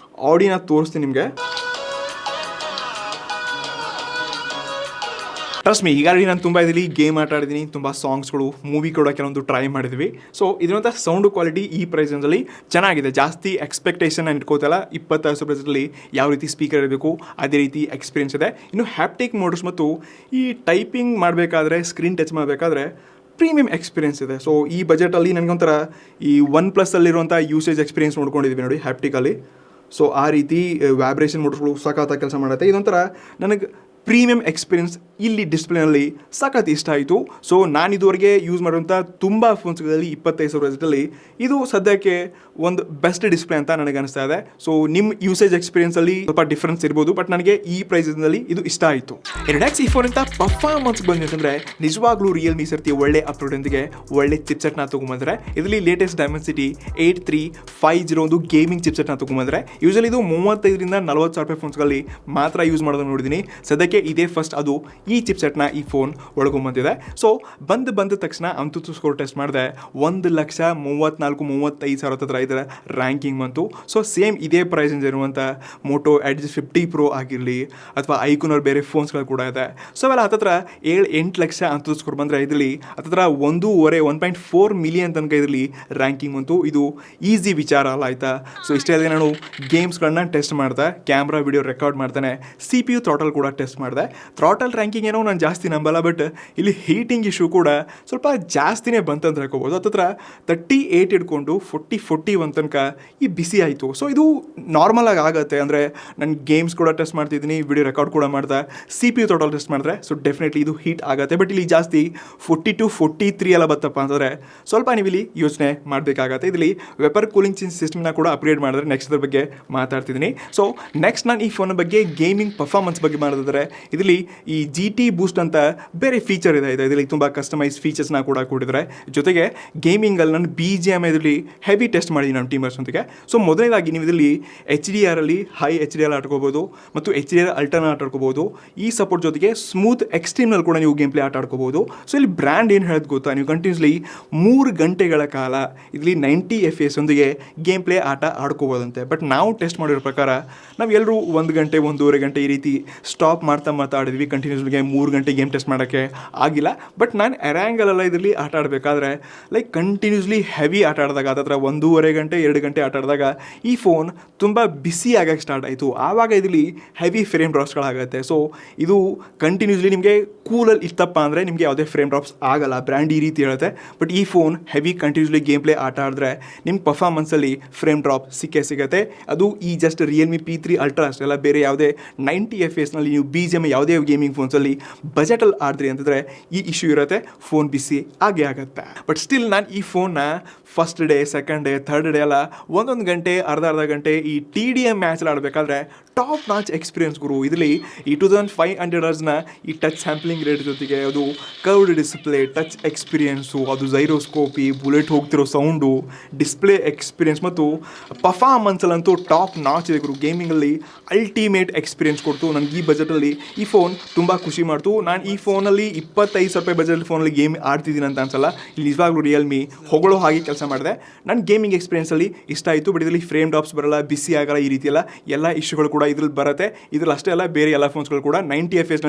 ಆಡಿಯೋನ ತೋರಿಸ್ತೀನಿ ನಿಮಗೆ. ಟ್ರಸ್ಟ್ ಮೀ, ಹೀಗಾಗಿ ನಾನು ತುಂಬ ಇದರಲ್ಲಿ ಗೇಮ್ ಆಟ ಆಡಿದ್ದೀನಿ, ತುಂಬ ಸಾಂಗ್ಸ್ಗಳು, ಮೂವಿ ಕೂಡ ಕೆಲವೊಂದು ಟ್ರೈ ಮಾಡಿದ್ವಿ. ಸೊ ಇದರಂಥ ಸೌಂಡು ಕ್ವಾಲಿಟಿ ಈ ಪ್ರೈಸಲ್ಲಿ ಚೆನ್ನಾಗಿದೆ. ಜಾಸ್ತಿ ಎಕ್ಸ್ಪೆಕ್ಟೇಷನ್ ಇಟ್ಕೋತಲ್ಲ. 25,000 ಪ್ರೈಸಲ್ಲಿ ಯಾವ ರೀತಿ ಸ್ಪೀಕರ್ ಇರಬೇಕು ಅದೇ ರೀತಿ ಎಕ್ಸ್ಪೀರಿಯನ್ಸ್ ಇದೆ. ಇನ್ನು ಹ್ಯಾಪ್ಟಿಕ್ ಮೋಡ್ಸ್ ಮತ್ತು ಈ ಟೈಪಿಂಗ್ ಮಾಡಬೇಕಾದ್ರೆ, ಸ್ಕ್ರೀನ್ ಟಚ್ ಮಾಡಬೇಕಾದ್ರೆ ಪ್ರೀಮಿಯಂ ಎಕ್ಸ್ಪೀರಿಯನ್ಸ್ ಇದೆ. ಸೊ ಈ ಬಜೆಟಲ್ಲಿ ನನಗೊಂಥರ ಈ OnePlusಅಲ್ಲಿರುವಂಥ ಯೂಸೇಜ್ ಎಕ್ಸ್ಪೀರಿಯನ್ಸ್ ನೋಡ್ಕೊಂಡಿದ್ವಿ ನೋಡಿ ಹ್ಯಾಪ್ಟಿಕಲ್ಲಿ. ಸೊ ಆ ರೀತಿ ವ್ಯಾಬ್ರೇಷನ್ ಮೋಡ್ಸ್ಗಳು ಸಖತ್ತಾಗಿ ಕೆಲಸ ಮಾಡುತ್ತೆ. ಇದೊಂಥರ ನನಗೆ ಪ್ರೀಮಿಯಂ ಎಕ್ಸ್ಪೀರಿಯನ್ಸ್ ಇಲ್ಲಿ ಡಿಸ್ಪ್ಲೇನಲ್ಲಿ ಸಖತ್ ಇಷ್ಟ ಆಯಿತು. ಸೊ ನಾನು ಇದುವರೆಗೆ ಯೂಸ್ ಮಾಡುವಂಥ ತುಂಬ ಫೋನ್ಸ್ಗಳಲ್ಲಿ 25,000 ಬಜೆಟಲ್ಲಿ ಇದು ಸದ್ಯಕ್ಕೆ ಒಂದು ಬೆಸ್ಟ್ ಡಿಸ್ಪ್ಲೇ ಅಂತ ನನಗೆ ಅನಿಸ್ತಾ ಇದೆ. ಸೊ ನಿಮ್ಮ ಯೂಸೇಜ್ ಎಕ್ಸ್ಪೀರಿಯನ್ಸಲ್ಲಿ ಸ್ವಲ್ಪ ಡಿಫ್ರೆನ್ಸ್ ಇರ್ಬೋದು, ಬಟ್ ನನಗೆ ಈ ಪ್ರೈಸಲ್ಲಿ ಇದು ಇಷ್ಟ ಆಯಿತು. ಎರಡಾಕ್ಸ್ ಈ ಫೋನಿಂದ ಪರ್ಫಾರ್ಮೆನ್ಸ್ ಬಂದಿತ್ತಂದರೆ ನಿಜವಾಗ್ಲೂ ರಿಯಲ್ಮಿ ಸರ್ತಿ ಒಳ್ಳೆ ಅಪ್ಲೋಡೊಂದಿಗೆ ಒಳ್ಳೆ ಚಿಪ್ಸೆಟ್ನ ತೊಗೊಂಬಂದರೆ, ಇದರಲ್ಲಿ ಲೇಟೆಸ್ಟ್ ಡೈಮೆನ್ಸಿಟಿ 8350 ಒಂದು ಗೇಮಿಂಗ್ ಚಿಪ್ಸೆಟ್ನ ತೊಗೊಂಬಂದರೆ. ಯೂಶಲಿ ಇದು 35,000-40,000 ರೂಪಾಯಿ ಫೋನ್ಸ್ಗಳಲ್ಲಿ ಮಾತ್ರ ಯೂಸ್ ಮಾಡೋದನ್ನು ನೋಡಿದ್ದೀನಿ. ಸದ್ಯಕ್ಕೆ ಇದೇ ಫಸ್ಟ್ ಅದು ಈ ಚಿಪ್ಸೆಟ್ನ ಈ ಫೋನ್ ಒಳಗೊಂಬಂದಿದೆ. ಸೊ ಬಂದ ತಕ್ಷಣ ಅಂತೂ ಸ್ಕೋರ್ ಟೆಸ್ಟ್ ಮಾಡಿದೆ, 1,34,35,000 ಹತ್ರ ಇದರ ರ್ಯಾಂಕಿಂಗ್ ಬಂತು. ಸೊ ಸೇಮ್ ಇದೇ ಪ್ರೈಸ್ ಇರುವಂಥ ಮೋಟೋ ಎಡ್ಜ್ 50 Pro ಆಗಿರಲಿ ಅಥವಾ ಐಕೂನರ್ ಬೇರೆ ಫೋನ್ಸ್ಗಳು ಕೂಡ ಇದೆ. ಸೊ ಅವೆಲ್ಲ ಹತ್ತತ್ರ 7-8 ಲಕ್ಷ ಅಂತೂ ಸ್ಕೋರ್ ಬಂದರೆ ಇದರಲ್ಲಿ ಹತ್ತತ್ರ 1.4 ಮಿಲಿಯನ್ ತನಕ ಇದರಲ್ಲಿ ರ್ಯಾಂಕಿಂಗ್ ಬಂತು. ಇದು ಈಸಿ ವಿಚಾರ ಅಲ್ಲ ಆಯಿತಾ. ಸೊ ಇಷ್ಟೇ ಅಲ್ಲದೆ ನಾನು ಗೇಮ್ಸ್ಗಳನ್ನ ಟೆಸ್ಟ್ ಮಾಡಿದೆ, ಕ್ಯಾಮ್ರಾ ವಿಡಿಯೋ ರೆಕಾರ್ಡ್ ಮಾಡ್ತಾನೆ, CPU ಥ್ರಾಟಲ್ ಕೂಡ ಟೆಸ್ಟ್ ಮಾಡಿದೆ. ಥ್ರಾಟಲ್ ರ್ಯಾಂಕಿಂಗ್ ಏನೋ ನಾನು ಜಾಸ್ತಿ ನಂಬಲ್ಲ, ಬಟ್ ಇಲ್ಲಿ ಹೀಟಿಂಗ್ ಇಶ್ಯೂ ಕೂಡ ಸ್ವಲ್ಪ ಜಾಸ್ತಿನೇ ಬಂತಂತ ಹೇಳ್ಕೋಬೋದು. ಹತ್ತತ್ರ 38 ಹಿಡ್ಕೊಂಡು 41 ತನಕ ಈ ಬಿಸಿ ಆಯಿತು. ಸೊ ಇದು ನಾರ್ಮಲ್ ಆಗುತ್ತೆ. ಅಂದರೆ ನಾನು ಗೇಮ್ಸ್ ಕೂಡ ಟೆಸ್ಟ್ ಮಾಡ್ತಿದ್ದೀನಿ, ವಿಡಿಯೋ ರೆಕಾರ್ಡ್ ಕೂಡ ಮಾಡಿದೆ, CPU ಥ್ರಾಟಲ್ ಟೆಸ್ಟ್ ಮಾಡಿದ್ರೆ ಸೊ ಡೆಫಿನೆಟ್ಲಿ ಇದು ಹೀಟ್ ಆಗುತ್ತೆ. ಬಟ್ ಇಲ್ಲಿ ಜಾಸ್ತಿ 42-43 ಎಲ್ಲ ಬತ್ತಪ್ಪ ಅಂತಂದರೆ ಸ್ವಲ್ಪ ನೀವು ಇಲ್ಲಿ ಯೋಚನೆ ಮಾಡಬೇಕಾಗತ್ತೆ. ಇದರಲ್ಲಿ ವೆಪರ್ ಕೂಲಿಂಗ್ ಸಿಸ್ಟಮ್ನ ಕೂಡ ಅಪ್ಗ್ರೇಡ್ ಮಾಡಿದ್ರೆ ನೆಕ್ಸ್ಟ್ ಅದ್ರ ಬಗ್ಗೆ ಮಾತಾಡ್ತಿದ್ದೀನಿ. ಸೊ ನೆಕ್ಸ್ಟ್ ನಾನು ಈ ಫೋನ್ ಬಗ್ಗೆ ಗೇಮಿಂಗ್ ಪರ್ಫಾರ್ಮೆನ್ಸ್ ಬಗ್ಗೆ ಮಾಡಿದ್ರೆ ಇದರಲ್ಲಿ ಈ GT ಬೂಸ್ಟ್ ಅಂತ ಬೇರೆ ಫೀಚರ್ ಇದೆ. ಇದರಲ್ಲಿ ತುಂಬ ಕಸ್ಟಮೈಸ್ ಫೀಚರ್ಸ್ನ ಕೂಡ ಕೊಟ್ಟಿದ್ದಾರೆ. ಜೊತೆಗೆ ಗೇಮಿಂಗಲ್ಲಿ ನಾನು BGM ಇದರಲ್ಲಿ ಹೆವಿ ಟೆಸ್ಟ್ ಮಾಡಿದ್ದೀನಿ ನಮ್ಮ ಟೀಮರ್ಸ್ ಜೊತೆಗೆ. ಸೊ ಮೊದಲನೇದಾಗಿ ನೀವು ಇದರಲ್ಲಿ HDRಲ್ಲಿ ಹೈ HDR ಆಡ್ಕೋಬೋದು ಮತ್ತು HDR ಅಲ್ಟರ್ನ ಆಟ ಆಡ್ಕೋಬೋದು. ಈ ಸಪೋರ್ಟ್ ಜೊತೆಗೆ ಸ್ಮೂತ್ ಎಕ್ಸ್ಟ್ರೀಮ್ನಲ್ಲಿ ಕೂಡ ನೀವು ಗೇಮ್ ಪ್ಲೇ ಆಟ ಆಡ್ಕೋಬೋದು. ಸೊ ಇಲ್ಲಿ ಬ್ರ್ಯಾಂಡ್ ಏನು ಹೇಳೋದು ಗೊತ್ತಾ, ನೀವು ಕಂಟಿನ್ಯೂಸ್ಲಿ 3 ಗಂಟೆಗಳ ಕಾಲ ಇದರಲ್ಲಿ 90 FPS ಒಂದಿಗೆ ಗೇಮ್ ಪ್ಲೇ ಆಟ ಆಡ್ಕೋಬೋದಂತೆ. ಬಟ್ ನಾವು ಟೆಸ್ಟ್ ಮಾಡಿರೋ ಪ್ರಕಾರ ನಾವೆಲ್ಲರೂ 1 ಗಂಟೆ 1.5 ಗಂಟೆ ಈ ರೀತಿ ಸ್ಟಾಪ್ ಮಾಡ್ತಾ ಆಡಿದ್ವಿ. ಕಂಟಿನ್ಯೂಸ್ಗೆ 3 ಗಂಟೆ ಗೇಮ್ ಟೆಸ್ಟ್ ಮಾಡೋಕ್ಕೆ ಆಗಿಲ್ಲ. ಬಟ್ ನಾನು ಎರ್ಯಾಂಗಲೆಲ್ಲ ಇದರಲ್ಲಿ ಆಟ ಆಡಬೇಕಾದ್ರೆ ಲೈಕ್ ಕಂಟಿನ್ಯೂಸ್ಲಿ ಹೆವಿ ಆಟ ಆಡಿದಾಗ ಅದರ 1.5 ಗಂಟೆ 2 ಗಂಟೆ ಆಟ ಆಡಿದಾಗ ಈ ಫೋನ್ ತುಂಬ ಬಿಸಿ ಆಗಕ್ಕೆ ಸ್ಟಾರ್ಟ್ ಆಯಿತು. ಆವಾಗ ಇದರಲ್ಲಿ ಹೆವಿ ಫ್ರೇಮ್ ಡ್ರಾಪ್ಸ್ಗಳಾಗುತ್ತೆ. ಸೊ ಇದು ಕಂಟಿನ್ಯೂಸ್ಲಿ ನಿಮಗೆ ಕೂಲಲ್ಲಿ ಇತ್ತಪ್ಪ ಅಂದರೆ ನಿಮಗೆ ಯಾವುದೇ ಫ್ರೇಮ್ ಡ್ರಾಪ್ಸ್ ಆಗಲ್ಲ, ಬ್ರ್ಯಾಂಡ್ ಈ ರೀತಿ ಹೇಳುತ್ತೆ. ಬಟ್ ಈ phone heavy continuously game play ಆಟ ಆಡಿದ್ರೆ ನಿಮ್ಮ ಪರ್ಫಾರ್ಮೆನ್ಸಲ್ಲಿ ಫ್ರೇಮ್ ಡ್ರಾಪ್ ಸಿಗುತ್ತೆ. ಅದು ಈ ಜಸ್ಟ್ ರಿಯಲ್ಮಿ P3 ಅಲ್ಟ್ರಾ ಅಷ್ಟೆಲ್ಲ, ಬೇರೆ ಯಾವುದೇ 90 FPS ನಲ್ಲಿ ನೀವು BGM ಯಾವುದೇ ಗೇಮಿಂಗ್ ಫೋನ್ಸಲ್ಲಿ ಎಸ್ಪೆಷಲಿ ಬಜೆಟಲ್ಲಿ ಆಡಿದ್ರಿ ಅಂತಂದರೆ ಈ ಇಶ್ಯೂ ಇರುತ್ತೆ, ಫೋನ್ ಬಿಸಿ ಆಗೇ ಆಗುತ್ತೆ. ಬಟ್ ಸ್ಟಿಲ್ ನಾನು ಈ ಫೋನ್ನ first day, second day, third day ಎಲ್ಲ ಒಂದೊಂದು ಗಂಟೆ, ಅರ್ಧ ಗಂಟೆ ಈ TDM ಮ್ಯಾಚಲ್ಲಿ ಆಡಬೇಕಾದ್ರೆ ಟಾಪ್ ನಾಚ್ ಎಕ್ಸ್ಪೀರಿಯನ್ಸ್ ಗುರು. ಇದರಲ್ಲಿ ಈ 2500 ಹರ್ಟ್ಜ್ನ ಈ ಟಚ್ ಸ್ಯಾಂಪ್ಲಿಂಗ್ ರೇಟ್ ಜೊತೆಗೆ ಅದು ಕರ್ವ್ಡ್ ಡಿಸ್ಪ್ಲೇ, ಟಚ್ ಎಕ್ಸ್ಪೀರಿಯನ್ಸು, ಅದು ಜೈರೋಸ್ಕೋಪಿ, ಬುಲೆಟ್ ಹೋಗ್ತಿರೋ ಸೌಂಡು, ಡಿಸ್ಪ್ಲೇ ಎಕ್ಸ್ಪೀರಿಯನ್ಸ್ ಮತ್ತು ಪರ್ಫಾರ್ಮೆನ್ಸಲ್ಲಂತೂ ಟಾಪ್ ನಾಚ್ ಇದೆ ಗುರು. ಗೇಮಿಂಗಲ್ಲಿ ಅಲ್ಟಿಮೇಟ್ ಎಕ್ಸ್ಪೀರಿಯನ್ಸ್ ಕೊಡ್ತು. ನನಗೆ ಈ ಬಜೆಟಲ್ಲಿ ಈ ಫೋನ್ ತುಂಬ ಖುಷಿ ಮಾಡ್ತು. ನಾನು ಈ ಫೋನಲ್ಲಿ 25,000 ರೂಪಾಯಿ ಬಜೆಟ್ ಫೋನಲ್ಲಿ ಗೇಮ್ ಆಡ್ತಿದ್ದೀನಿ ಅಂತ ಅನ್ಸಲ್ಲ. ಇಲ್ಲಿ ನಿಜವಾಗ್ಲೂ ರಿಯಲ್ಮಿ ಹೊಗಳೋ ಹಾಗೆ ಕೆಲಸ ಮಾಡಿದೆ. ನನ್ನ ಗೇಮಿಂಗ್ ಎಕ್ಸ್ಪೀರಿಯನ್ಸಲ್ಲಿ ಇಷ್ಟ ಆಯಿತು. ಬಟ್ ಇದರಲ್ಲಿ ಫ್ರೇಮ್ ಡ್ರಾಪ್ಸ್ ಬರಲ್ಲ, ಬಿಸಿ ಆಗಲ್ಲ, ಈ ರೀತಿ ಎಲ್ಲ ಇಶ್ಯೂಗಳು ಕೂಡ ಇದ್ರಲ್ಲಿ ಬರುತ್ತೆ. ಇದ್ರಲ್ಲಿ ಅಷ್ಟೇ ಅಲ್ಲ, ಬೇರೆ ಎಲ್ಲ ಫೋನ್ಸ್ಗಳು ಕೂಡ 90 FPS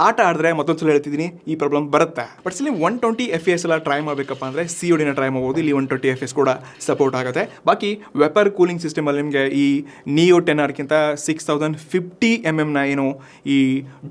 ಆಟ ಆಡಿದ್ರೆ ಮತ್ತೊಂದ್ಸಲ ಹೇಳ್ತಿದ್ದೀನಿ ಈ ಪ್ರಾಬ್ಲಮ್ ಬರುತ್ತೆ. ಬಟ್ ಇಲ್ಲಿ 120 FPS ಎಲ್ಲ ಟ್ರೈ ಮಾಡಬೇಕಪ್ಪ ಅಂದರೆ CODನ ಟ್ರೈ ಮಾಡ್ಬೋದು. ಇಲ್ಲಿ 120 FPS ಕೂಡ ಸಪೋರ್ಟ್ ಆಗುತ್ತೆ. ಬಾಕಿ ವೆಪರ್ ಕೂಲಿಂಗ್ ಸಿಸ್ಟಮಲ್ಲಿ ನಿಮಗೆ ಈ Neo 10R $6050 mm ಏನು ಈ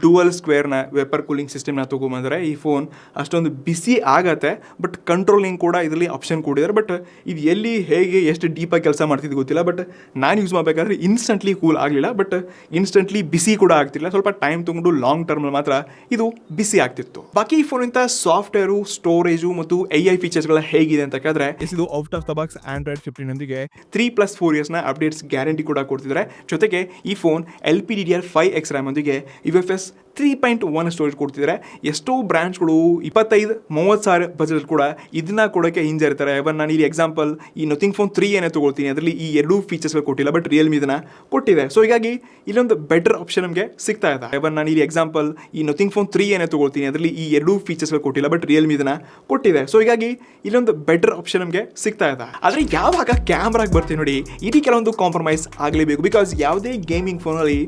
ಡುವಲ್ ಸ್ಕ್ವೇರ್ನ ವೆಪರ್ ಕೂಲಿಂಗ್ ಸಿಸ್ಟಮ್ನ ತೊಗೊಂಬಂದರೆ ಈ ಫೋನ್ ಅಷ್ಟೊಂದು ಬಿಸಿ ಆಗತ್ತೆ. ಬಟ್ ಕಂಟ್ರೋಲಿಂಗ್ ಕೂಡ ಇದರಲ್ಲಿ ಆಪ್ಷನ್ ಕೊಟ್ಟಿದ್ದಾರೆ. ಬಟ್ ಇದು ಎಲ್ಲಿ ಹೇಗೆ ಎಷ್ಟು ಡೀಪಾಗಿ ಕೆಲಸ ಮಾಡ್ತಿದ್ದು ಗೊತ್ತಿಲ್ಲ. ಬಟ್ ನಾನು ಯೂಸ್ ಮಾಡಬೇಕಾದ್ರೆ ಇನ್ಸ್ಟೆಂಟ್ಲಿ ಕೂಲ್ ಆಗಲಿಲ್ಲ, ಬಟ್ ಇನ್ಸ್ಟೆಂಟ್ಲಿ ಬಿಸಿ ಕೂಡ ಆಗ್ತಿಲ್ಲ. ಸ್ವಲ್ಪ ಟೈಮ್ ತೊಗೊಂಡು ಲಾಂಗ್ ಟರ್ಮಲ್ಲಿ ಮಾತ್ರ ಇದು ಬಿಸಿ ಆಗ್ತಿತ್ತು. ಬಾಕಿ ಈ ಫೋನಿಂದ ಸಾಫ್ಟ್ವೇರು, ಸ್ಟೋರೇಜು ಮತ್ತು AI ಫೀಚರ್ಸ್ಗಳ ಹೇಗಿದೆ ಅಂತ ಕೇಳಿದ್ರೆ ಇದು out of the box Android 15 3+4 ಇಯರ್ಸ್ನ ಅಪ್ಡೇಟ್ಸ್ ಗ್ಯಾರಂಟಿ ಕೂಡ ಕೊಡ್ತಿದ್ದಾರೆ. ಜೊತೆಗೆ ಈ ಫೋನ್ LPDDR5X RAM ಒಂದಿಗೆ UFS 3.1 ಸ್ಟೋರೇಜ್ ಕೊಡ್ತಿದ್ದಾರೆ. ಎಷ್ಟೋ ಬ್ರ್ಯಾಂಡ್ಸ್ಗಳು 25-30 ಸಾವಿರ ಬಜೆಟ್ ಕೂಡ ಇದನ್ನ ಕೊಡೋಕ್ಕೆ ಹಿಂಜರಿತಾರೆ. ಇವನ್ ನಾನು ಇಲ್ಲಿ ಎಕ್ಸಾಂಪಲ್ ಈ ನಥಿಂಗ್ ಫೋನ್ 3 ಏನೇ ತೊಗೊಳ್ತೀನಿ, ಅದರಲ್ಲಿ ಈ ಎರಡೂ ಫೀಚರ್ಸ್ಗಳು ಕೊಟ್ಟಿಲ್ಲ, ಬಟ್ ರಿಯಲ್ಮಿ ಇದನ್ನ ಕೊಟ್ಟಿದೆ. ಸೊ ಹೀಗಾಗಿ ಇಲ್ಲೊಂದು ಬೆಟರ್ ಆಪ್ಷನ್ ನಮಗೆ ಸಿಗ್ತಾ ಇದೆ. ಇವನ್ ನಾನು ಇಲ್ಲಿ ಎಕ್ಸಾಂಪಲ್ ಈ ನಥಿಂಗ್ ಫೋನ್ 3 ಏನೇ ತೊಗೊಳ್ತೀನಿ, ಅದರಲ್ಲಿ ಈ ಎರಡೂ ಫೀಚರ್ಸ್ಗಳು ಕೊಟ್ಟಿಲ್ಲ, ಬಟ್ ರಿಯಲ್ಮಿ ಇದನ್ನ ಕೊಟ್ಟಿದೆ. ಸೊ ಹೀಗಾಗಿ ಇಲ್ಲೊಂದು ಬೆಟರ್ ಆಪ್ಷನ್ ನಮಗೆ ಸಿಗ್ತಾ ಇದೆ. ಆದರೆ ಯಾವಾಗ ಕ್ಯಾಮ್ರಾಗೆ ಬರ್ತೀವಿ ನೋಡಿ, ಇಲ್ಲಿ ಕೆಲವೊಂದು ಕಾಂಪ್ರಮೈಸ್ ಆಗಲೇಬೇಕು. ಬಿಕಾಸ್ ಯಾವುದೇ ಗೇಮಿಂಗ್ ಫೋನಲ್ಲಿ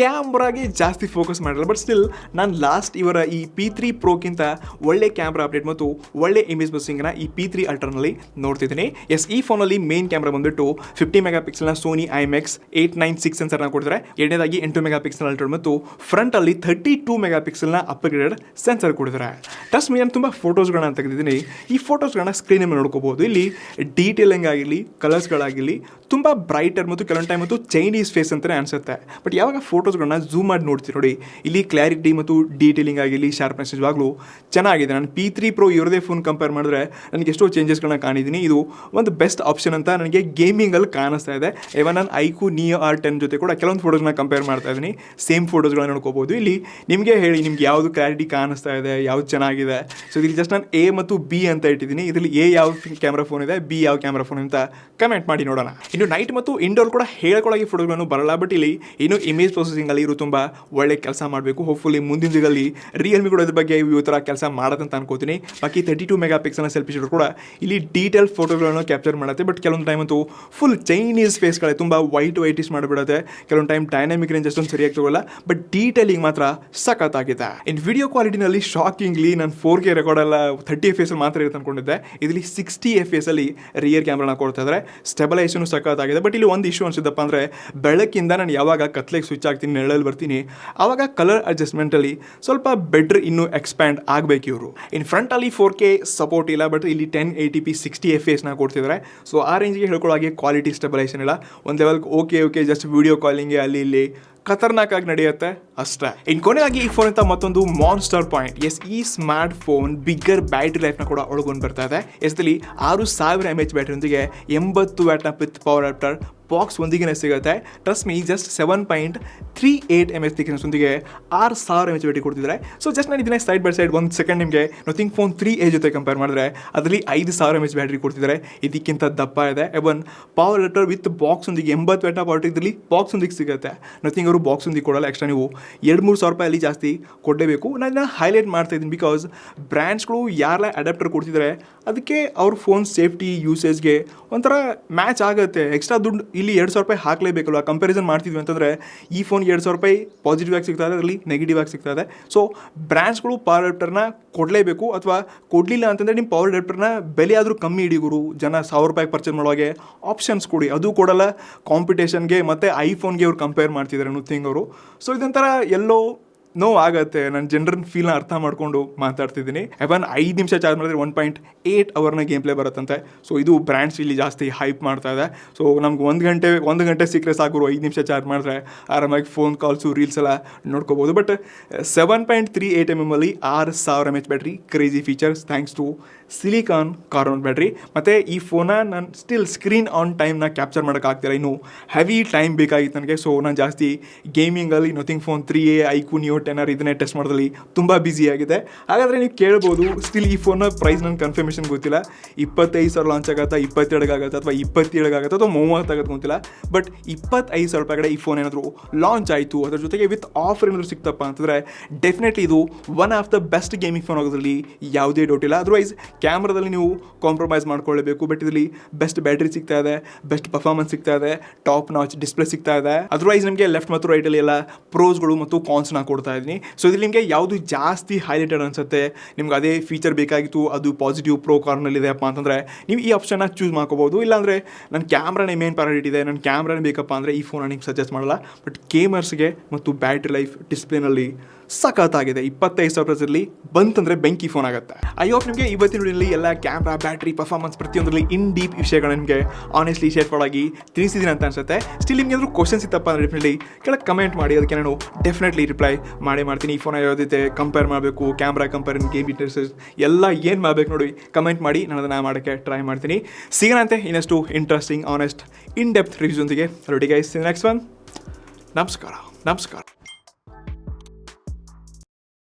ಕ್ಯಾಮ್ರಾಗೆ ಜಾಸ್ತಿ ಫೋಕಸ್ ಮಾಡಿರಲ್ಲ. ಬಟ್ ಸ್ಟಿಲ್ ನಾನು ಲಾಸ್ಟ್ ಇವರ ಈ P3 Proಕ್ಕಿಂತ ಒಳ್ಳೆ ಕ್ಯಾಮ್ರಾ ಅಪ್ಡೇಟ್ ಮತ್ತು ಒಳ್ಳೆ ಇಮೇಜ್ ಪ್ರೊಸೆಸಿಂಗ್ನ ಈ P3 Ultraನಲ್ಲಿ ನೋಡ್ತಿದ್ದೀನಿ. ಈ ಫೋನಲ್ಲಿ ಮೇನ್ ಕ್ಯಾಮ್ರಾ ಬಂದುಬಿಟ್ಟು 50 ಮೆಗಾಪಿಕ್ಸೆಲ್ನ ಸೋನಿ IMX 896 ಸೆನ್ಸರ್ನ ಕೊಡ್ತಾರೆ. ಎರಡನೇದಾಗಿ 8 ಮೆಗಾಪಿಕ್ಸೆಲ್ ಅಲ್ಟ್ರಾ ಮತ್ತು ಫ್ರಂಟಲ್ಲಿ 32 ಮೆಗಾಪಿಕ್ಸೆಲ್ನ ಅಪ್ಗ್ರೇಡೆಡ್ ಸೆನ್ಸರ್ ಕೊಡಿದ್ದಾರೆ. ಟಚ್ ಮೀ ನಾನು ತುಂಬ ಫೋಟೋಸ್ಗಳನ್ನ ತೆಗೆದಿದ್ದೀನಿ. ಈ ಫೋಟೋಸ್ಗಳನ್ನ ಸ್ಕ್ರೀನ್ ಮೇಲೆ ನೋಡ್ಕೋಬಹುದು. ಇಲ್ಲಿ ಡೀಟೇಲಿಂಗ್ ಆಗಿರಲಿ, ಕಲರ್ಸ್ಗಳಾಗಿರಲಿ ತುಂಬ ಬ್ರೈಟರ್ ಮತ್ತು ಕೆಲವೊಂದು ಟೈಮ್ ಮತ್ತು ಚೈನೀಸ್ ಫೇಸ್ ಅಂತಲೇ ಅನಿಸುತ್ತೆ. ಬಟ್ ಯಾವಾಗ ಫೋಟೋಸ್ಗಳನ್ನ ಝೂಮ್ ಮಾಡಿ ನೋಡ್ತೀವಿ ನೋಡಿ, ಇಲ್ಲಿ ಕ್ಲಾರಿಟಿ ಮತ್ತು ಡೀಟೇಲಿಂಗ್ ಆಗಿರಲಿ, ಶಾರ್ಪ್ನೆಸ್ ನಿಜವಾಗ್ಲೂ ಚೆನ್ನಾಗಿದೆ. ನಾನು P3 Pro ಇವ್ರದೇ ಫೋನ್ ಕಂಪೇರ್ ಮಾಡಿದ್ರೆ ನನಗೆ ಎಷ್ಟೋ ಚೇಂಜಸ್ಗಳನ್ನ ಕಾಣಿದ್ದೀನಿ. ಇದು ಒಂದು ಬೆಸ್ಟ್ ಆಪ್ಷನ್ ಅಂತ ನನಗೆ ಗೇಮಿಂಗಲ್ಲಿ ಕಾಣಿಸ್ತಾ ಇದೆ. ಇವನ್ ನಾನು iQOO Neo R10 ಜೊತೆ ಕೂಡ ಕೆಲವೊಂದು ಫೋಟೋಸ್ನ ಕಂಪೇರ್ ಮಾಡ್ತಾ ಇದ್ದೀನಿ. ಸೇಮ್ ಫೋಟೋಸ್ಗಳನ್ನ ನೋಡ್ಕೋಬೋದು. ಇಲ್ಲಿ ನಿಮಗೆ ಹೇಳಿ ನಿಮ್ಗೆ ಯಾವುದು ಕ್ಲಾರಿಟಿ ಕಾಣಿಸ್ತಾ ಇದೆ, ಯಾವ್ದು ಚೆನ್ನಾಗಿದೆ. ಸೊ ಇಲ್ಲಿ ಜಸ್ಟ್ ನಾನು A ಮತ್ತು B ಅಂತ ಇಟ್ಟಿದ್ದೀನಿ. ಇದರಲ್ಲಿ A ಯಾವ ಕ್ಯಾಮ್ರಾ ಫೋನ್ ಇದೆ, B ಯಾವ ಕ್ಯಾಮ್ರಾ ಫೋನ್ ಅಂತ ಕಮೆಂಟ್ ಮಾಡಿ ನೋಡೋಣ. ಇನ್ನು ನೈಟ್ ಮತ್ತು ಇಂಡೋರ್ ಕೂಡ ಹೇಳ್ಕೊಳ್ಳೋಕೆ ಫೋಟೋಗಳನ್ನು ಬರಲ್ಲ. ಬಟ್ ಇಲ್ಲಿ ಇನ್ನು ಇಮೇಜ್ ಪ್ರೊಸೆಸಿಂಗಲ್ಲಿ ಇವರು ತುಂಬ ಒಳ್ಳೆ ಕೆಲಸ ಮಾಡಬೇಕು. ಹೋಪ್ಫುಲಿ ಮುಂದಿನ ದಿನದಲ್ಲಿ ರಿಯಲ್ಮಿ ಕೂಡ ಇದ್ರ ಬಗ್ಗೆ ಈ ಥರ ಕೆಲಸ ಮಾಡೋದಂತ ಅನ್ಕೋತೀನಿ. ಬಾಕಿ 32 ಮೆಗಾಪಿಕ್ಸೆಲ್ನ ಸೆಲ್ಫಿ ಶೂಟರ್ ಕೂಡ ಇಲ್ಲಿ ಡೀಟೇಲ್ ಫೋಟೋಗಳನ್ನು ಕ್ಯಾಪ್ಚರ್ ಮಾಡುತ್ತೆ. ಬಟ್ ಕೆಲವೊಂದು ಟೈಮ್ ಅಂತೂ ಫುಲ್ ಚೈನೀಸ್ ಫೇಸ್ಗಳೇ ತುಂಬ ವೈಟಿಸ್ ಮಾಡಿಬಿಡುತ್ತೆ. ಕೆಲವೊಂದು ಟೈಮ್ ಡೈನಾಮಿಕ್ ರೇಂಜ್ ಅಷ್ಟೊಂದು ಸರಿಯಾಗಿ ತಗೊಳ್ಳಲ್ಲ. ಬಟ್ ಡೀಟೇಲಿಂಗ್ ಮಾತ್ರ ಸಖತ್ತಾಗಿದೆ. ಇನ್ನು ವಿಡಿಯೋ ಕ್ವಾಲಿಟಿನಲ್ಲಿ ಶಾಕಿಂಗ್ಲಿ ನಾನು 4K ರೆಕಾರ್ಡೆಲ್ಲ 30 FPS ಮಾತ್ರ ಇರುತ್ತೆ ಅನ್ಕೊಂಡಿದ್ದೆ. ಇದರಲ್ಲಿ 60 FPS ಅಲ್ಲಿ ರಿಯರ್ ಕ್ಯಾಮ್ರಾನ ಕೊಡ್ತಾ ಇದ್ದಾರೆ. ಸ್ಟೆಬಲೈಸೇಷನ್ ಸಖತ್ತಾಗಿದೆ. ಬಟ್ ಇಲ್ಲಿ ಒಂದು ಇಶ್ಯೂ ಅನ್ಸಿದ್ದಪ್ಪ ಅಂದರೆ ಬೆಳಕಿಂದ ನಾನು ಯಾವಾಗ ಕತ್ಲೆಗೆ ಸ್ವಿಚ್ ಆಗ್ತೀನಿ, ನೆರಳಲ್ಲಿ ಬರ್ತೀನಿ, ಆವಾಗ ಕಲರ್ ಅಡ್ಜಸ್ಟ್ಮೆಂಟಲ್ಲಿ ಸ್ವಲ್ಪ ಬೆಟ್ರ್ ಇನ್ನೂ ಎಕ್ಸ್ಪ್ಯಾಂಡ್ ಆಗಬೇಕು ಇವರು. ಇನ್ನು ಫ್ರಂಟಲ್ಲಿ 4K ಸಪೋರ್ಟ್ ಇಲ್ಲ, ಬಟ್ ಇಲ್ಲಿ 1080p 60 FPS ಕೊಡ್ತಿದ್ದಾರೆ. ಸೊ ಆ ರೇಂಜ್ಗೆ ಹೇಳ್ಕೊಳ್ಳೋ ಹಾಗೆ ಕ್ವಾಲಿಟಿ ಸ್ಟೆಬಲೈಸೇಷನ್ ಇಲ್ಲ. ಒಂದು ಲೆವೆಲ್ಗೆ ಓಕೆ ಜಸ್ಟ್ ವಿಡಿಯೋ ಕಾಲಿಂಗ್ಗೆ ಅಲ್ಲಿ ಇಲ್ಲಿ ಖತರ್ನಾಕಾಗಿ ನಡೆಯುತ್ತೆ ಅಷ್ಟೇ. ಇನ್ನು ಕೊನೆಯಾಗಿ ಈ ಫೋನ್ ಅಂತ ಮತ್ತೊಂದು ಮಾನ್ಸ್ಟರ್ ಪಾಯಿಂಟ್. ಈ ಸ್ಮಾರ್ಟ್ ಫೋನ್ ಬಿಗ್ಗರ್ ಬ್ಯಾಟ್ರಿ ಲೈಫ್ನ ಕೂಡ ಒಳಗೊಂಡು ಬರ್ತಾ ಇದೆ. ಎಸ್ದಲ್ಲಿ 6000 mAh ಬ್ಯಾಟ್ರಿಯೊಂದಿಗೆ 80 ವ್ಯಾಟ್ನ ವಿತ್ ಪವರ್ ಅಡಾಪ್ಟರ್ ಬಾಕ್ಸ್ ಒಂದಿಗೆ ಸಿಗುತ್ತೆ. Trust me just 7.38 mAh thickness ಒಂದಿಗೆ 6000 mAh ಬ್ಯಾಟ್ರಿ ಕೊಡ್ತಿದ್ದಾರೆ. ಸೊ ಜಸ್ಟ್ ನಾನು ಇದನ್ನ ಸೈಡ್ ಬೈ ಸೈಡ್ ಒಂದು ಸೆಕೆಂಡ್ ನಿಮಗೆ ನಥಿಂಗ್ ಫೋನ್ 3A ಜೊತೆ ಕಂಪೇರ್ ಮಾಡಿದ್ರೆ ಅದರಲ್ಲಿ 5000 mAh ಬ್ಯಾಟ್ರಿ ಕೊಡ್ತಿದ್ದಾರೆ. ಇದಕ್ಕಿಂತ ದಪ್ಪ ಇದೆ. ಎವನ್ ಪವರ್ ಅಡಾಪ್ಟರ್ ವಿತ್ ಬಾಕ್ಸ್ ಒಂದಿಗೆ 80 ವ್ಯಾಟ್ನ ಪವರ್ ಇದರಲ್ಲಿ ಬಾಕ್ಸ್ ಒಂದಿಗೆ ಸಿಗುತ್ತೆ. ನಥಿಂಗ್ ಅವರು ಬಾಕ್ಸ್ ಒಂದಿಗೆ ಕೊಡಲ್ಲ. ಎಕ್ಸ್ಟ್ರಾ ನೀವು 2-3 ಸಾವಿರ ರೂಪಾಯಿ ಅಲ್ಲಿ ಜಾಸ್ತಿ ಕೊಡಲೇಬೇಕು. ನಾನು ಹೈಲೈಟ್ ಮಾಡ್ತಾ ಇದ್ದೀನಿ ಬಿಕಾಸ್ ಬ್ರ್ಯಾಂಡ್ಸ್ಗಳು ಯಾರೆಲ್ಲ ಅಡಾಪ್ಟರ್ ಕೊಡ್ತಿದ್ದಾರೆ ಅದಕ್ಕೆ ಅವ್ರ ಫೋನ್ ಸೇಫ್ಟಿ ಯೂಸೇಜ್ಗೆ ಒಂಥರ ಮ್ಯಾಚ್ ಆಗುತ್ತೆ. ಎಕ್ಸ್ಟ್ರಾ ದುಡ್ಡು ಇಲ್ಲಿ 2,000 ರೂಪಾಯಿ ಹಾಕಲೇಬೇಕಲ್ವ. ಕಂಪ್ಯಾರಿಸನ್ ಮಾಡ್ತಿದ್ವಿ ಅಂತಂದರೆ ಈ ಫೋನ್ 2,000 ರೂಪಾಯಿ ಪಾಸಿಟಿವ್ ಆಗಿ ಸಿಗ್ತಾ ಇದೆ, ಅದರಲ್ಲಿ ನೆಗೆಟಿವ್ ಆಗಿ ಸಿಗ್ತಾ ಇದೆ. ಸೊ ಬ್ರ್ಯಾಂಡ್ಸ್ಗಳು ಪವರ್ ಅಡಾಪ್ಟರ್ನ ಕೊಡಲೇಬೇಕು. ಅಥವಾ ಕೊಡಲಿಲ್ಲ ಅಂತಂದರೆ ನಿಮ್ಮ ಪವರ್ ಅಡಾಪ್ಟರ್ನ ಬೆಲೆ ಆದರೂ ಕಮ್ಮಿ ಹಿಡಿಗುರು. ಜನ 1,000 ರೂಪಾಯಿ ಪರ್ಚೇಸ್ ಮಾಡುವಾಗೆ ಆಪ್ಷನ್ಸ್ ಕೊಡಿ. ಅದು ಕೊಡಲ್ಲ. ಕಾಂಪಿಟೇಷನ್ಗೆ ಮತ್ತು ಐಫೋನ್ಗೆ ಅವ್ರು ಕಂಪೇರ್ ಮಾಡ್ತಿದ್ದಾರೆ ನಥಿಂಗ್ ಅವರು. ಸೊ ಇದೊಂಥರ ಎಲ್ಲೋ ನೋವಾಗತ್ತೆ. ನಾನು ಜನರನ್ನ ಫೀಲ್ನ ಅರ್ಥ ಮಾಡ್ಕೊಂಡು ಮಾತಾಡ್ತಿದ್ದೀನಿ. ಎವನ್ 5 ನಿಮಿಷ ಚಾರ್ಜ್ ಮಾಡಿದ್ರೆ 1.8 ಅವರ್ನ ಗೇಮ್ ಪ್ಲೇ ಬರುತ್ತಂತೆ. ಸೊ ಇದು ಬ್ರ್ಯಾಂಡ್ಸ್ ಇಲ್ಲಿ ಜಾಸ್ತಿ ಹೈಪ್ ಮಾಡ್ತಾ ಇದೆ. ಸೊ ನಮ್ಗೆ ಒಂದು ಗಂಟೆ ಸಿಕ್ಕರೆ ಸಾಕು, 5 ನಿಮಿಷ ಚಾರ್ಜ್ ಮಾಡಿದ್ರೆ ಆರಾಮಾಗಿ ಫೋನ್ ಕಾಲ್ಸು ರೀಲ್ಸ್ ಎಲ್ಲ ನೋಡ್ಕೋಬೋದು. ಬಟ್ 7.38 mm ಅಲ್ಲಿ 6000 mAh battery, crazy features thanks to silicon carbon battery. ಮತ್ತು ಈ ಫೋನ ನಾನು ಸ್ಟಿಲ್ ಸ್ಕ್ರೀನ್ ಆನ್ ಟೈಮ್ನ ಕ್ಯಾಪ್ಚರ್ ಮಾಡೋಕ್ಕಾಗ್ತಿಲ್ಲ, ಇನ್ನು ಹೆವಿ ಟೈಮ್ ಬೇಕಾಗಿತ್ತು ನನಗೆ. ಸೊ ನಾನು ಜಾಸ್ತಿ ಗೇಮಿಂಗಲ್ಲಿ nothing phone 3A, iQOO Neo 10R ಇದನ್ನೇ ಟೆಸ್ಟ್ ಮಾಡೋದ್ರಲ್ಲಿ ತುಂಬ ಬ್ಯುಸಿಯಾಗಿದೆ. ಹಾಗಾದರೆ ನೀವು ಕೇಳ್ಬೋದು, ಸ್ಟಿಲ್ ಈ ಫೋನ್ನ ಪ್ರೈಸ್ ನನ್ನ ಕನ್ಫರ್ಮೇಷನ್ ಗೊತ್ತಿಲ್ಲ, 25,000 ಲಾಂಚ್ ಆಗುತ್ತಾ, 22 ಆಗುತ್ತೆ, ಅಥವಾ 27 ಆಗುತ್ತೆ, ಅಥವಾ 30 ಆಗುತ್ತೆ ಗೊತ್ತಿಲ್ಲ. ಬಟ್ 25,000 ರೂಪಾಯಿ ಕಡೆ ಈ ಫೋನ್ ಏನಾದರೂ ಲಾಂಚ್ ಆಯಿತು, ಅದ್ರ ಜೊತೆಗೆ ವಿತ್ ಆಫರ್ ಏನಾದರೂ ಸಿಕ್ತಪ್ಪ ಅಂತಂದರೆ ಡೆಫಿನೆಟ್ಲಿ ಇದು one of the best gaming phone ಆಗೋದ್ರಲ್ಲಿ ಯಾವುದೇ ಡೌಟ್ ಇಲ್ಲ. ಅದರ್ವೈಸ್ ಕ್ಯಾಮ್ರಾದಲ್ಲಿ ನೀವು ಕಾಂಪ್ರಮೈಸ್ ಮಾಡ್ಕೊಳ್ಳಬೇಕು, ಬಟ್ ಇದರಲ್ಲಿ ಬೆಸ್ಟ್ ಬ್ಯಾಟ್ರಿ ಸಿಗ್ತಾ ಇದೆ, ಬೆಸ್ಟ್ ಪರ್ಫಾರ್ಮೆನ್ಸ್ ಸಿಗ್ತಾ ಇದೆ, ಟಾಪ್ ನಾಚ್ ಡಿಸ್ಪ್ಲೇ ಸಿಗ್ತಾ ಇದೆ. ಅದರ್ವೈಸ್ ನಿಮಗೆ ಲೆಫ್ಟ್ ಮತ್ತು ರೈಟಲ್ಲಿ ಎಲ್ಲ ಪ್ರೋಸ್ಗಳು ಮತ್ತು ಕಾನ್ಸ್ನ ಕೊಡ್ತಾ ಇದ್ದೀನಿ. ಸೊ ಇಲ್ಲಿ ನಿಮಗೆ ಯಾವುದು ಜಾಸ್ತಿ ಹೈಲೈಟೆಡ್ ಅನಿಸುತ್ತೆ, ನಿಮ್ಗೆ ಅದೇ ಫೀಚರ್ ಬೇಕಾಗಿತ್ತು, ಅದು ಪಾಸಿಟಿವ್ ಪ್ರೋ ಕಾರ್ನಲ್ಲಿದೆ ಅಪ್ಪ ಅಂತಂದರೆ ನೀವು ಈ ಆಪ್ಷನ್ನ ಚೂಸ್ ಮಾಡ್ಕೋಬೋದು. ಇಲ್ಲಾಂದರೆ ನನ್ನ ಕ್ಯಾಮ್ರಾನೇ ಮೇನ್ ಪ್ರಾಯೋರಿಟಿ ಇದೆ, ನನ್ನ ಕ್ಯಾಮ್ರಾನೇ ಬೇಕಪ್ಪ ಅಂದರೆ ಈ ಫೋನ್ ನಿಮ್ಗೆ ಸಜೆಸ್ಟ್ ಮಾಡಲ್ಲ. ಬಟ್ ಗೇಮರ್ಸ್ಗೆ ಮತ್ತು ಬ್ಯಾಟ್ರಿ ಲೈಫ್ ಡಿಸ್ಪ್ಲೇನಲ್ಲಿ ಸಖತ್ತಾಗಿದೆ. 25,000 ಬಂತಂದರೆ ಬೆಂಕಿ ಫೋನ್ ಆಗುತ್ತೆ. ಐ ಹೋಪ್ ನಿಮಗೆ ಇವತ್ತಿನ ವಿಡಿಯೋಲಿ ಎಲ್ಲ ಕ್ಯಾಮ್ರಾ, ಬ್ಯಾಟ್ರಿ, ಪರ್ಫಾರ್ಮೆನ್ಸ್ ಪ್ರತಿಯೊಂದರಲ್ಲಿ ಇನ್ ಡೀಪ್ ವಿಷಯಗಳು ನಿಮಗೆ ಆನೆಸ್ಟ್ಲಿ ಶೇರ್ ಆಗಿ ತಿಳಿಸಿದ್ದೀನಿ ಅಂತ ಅನ್ಸುತ್ತೆ. ಸ್ಟಿಲ್ ನಿಮ್ಗೆ ಏನಾದರೂ ಕ್ವಶನ್ಸ್ ಇತ್ತಪ್ಪ ಅಂದರೆ ಡೆಫಿನೆಟ್ಲಿ ಕೆಳಗೆ ಕಮೆಂಟ್ ಮಾಡಿ, ಅದಕ್ಕೆ ನಾನು ಡೆಫಿನೆಟ್ಲಿ ರಿಪ್ಲೈ ಮಾಡ್ತೀನಿ. ಈ ಫೋನ್ ಯಾವ ಜೊತೆ ಕಂಪೇರ್ ಮಾಡಬೇಕು, ಕ್ಯಾಮ್ರಾ ಕಂಪೇರಿನ್, ಗೇಮ್ ಡೀಟೇಲ್ಸ್ ಎಲ್ಲ ಏನು ಮಾಡಬೇಕು ನೋಡಿ ಕಮೆಂಟ್ ಮಾಡಿ, ನಾನು ಅದನ್ನು ಮಾಡೋಕ್ಕೆ ಟ್ರೈ ಮಾಡ್ತೀನಿ. ಸಿಗೋಣಂತೆ ಇನ್ನಷ್ಟು interesting, honest, in depth reviews ಒಂದಿಗೆ. Ready guys, next one. ನಮಸ್ಕಾರ.